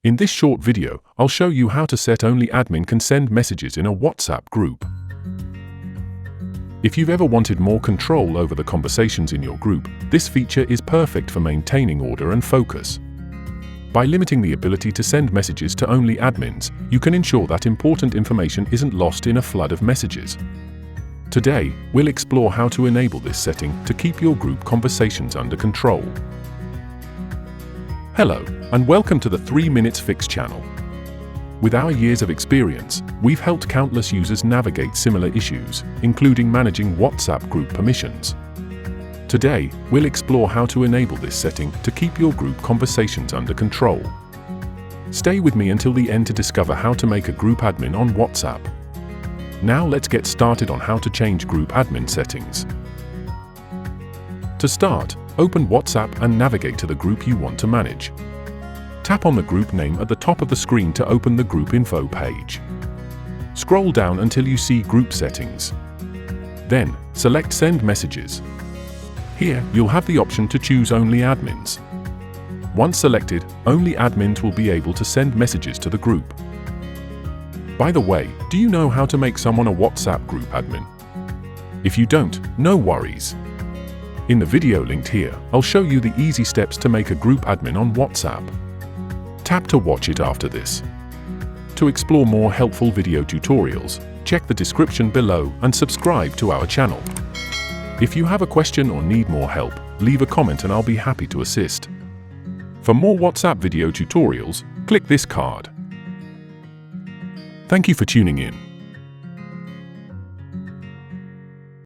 In this short video, I'll show you how to set only admin can send messages in a WhatsApp group. If you've ever wanted more control over the conversations in your group, this feature is perfect for maintaining order and focus. By limiting the ability to send messages to only admins, you can ensure that important information isn't lost in a flood of messages. Today, we'll explore how to enable this setting to keep your group conversations under control. Hello, and welcome to the 3 Minutes Fix channel. With our years of experience, we've helped countless users navigate similar issues, including managing WhatsApp group permissions. Today, we'll explore how to enable this setting to keep your group conversations under control. Stay with me until the end to discover how to make a group admin on WhatsApp. Now let's get started on how to change group admin settings. To start, open WhatsApp and navigate to the group you want to manage. Tap on the group name at the top of the screen to open the group info page. Scroll down until you see Group Settings. Then, select Send Messages. Here, you'll have the option to choose Only Admins. Once selected, only admins will be able to send messages to the group. By the way, do you know how to make someone a WhatsApp group admin? If you don't, no worries. In the video linked here, I'll show you the easy steps to make a group admin on WhatsApp. Tap to watch it after this. To explore more helpful video tutorials, check the description below and subscribe to our channel. If you have a question or need more help, leave a comment and I'll be happy to assist. For more WhatsApp video tutorials, click this card. Thank you for tuning in.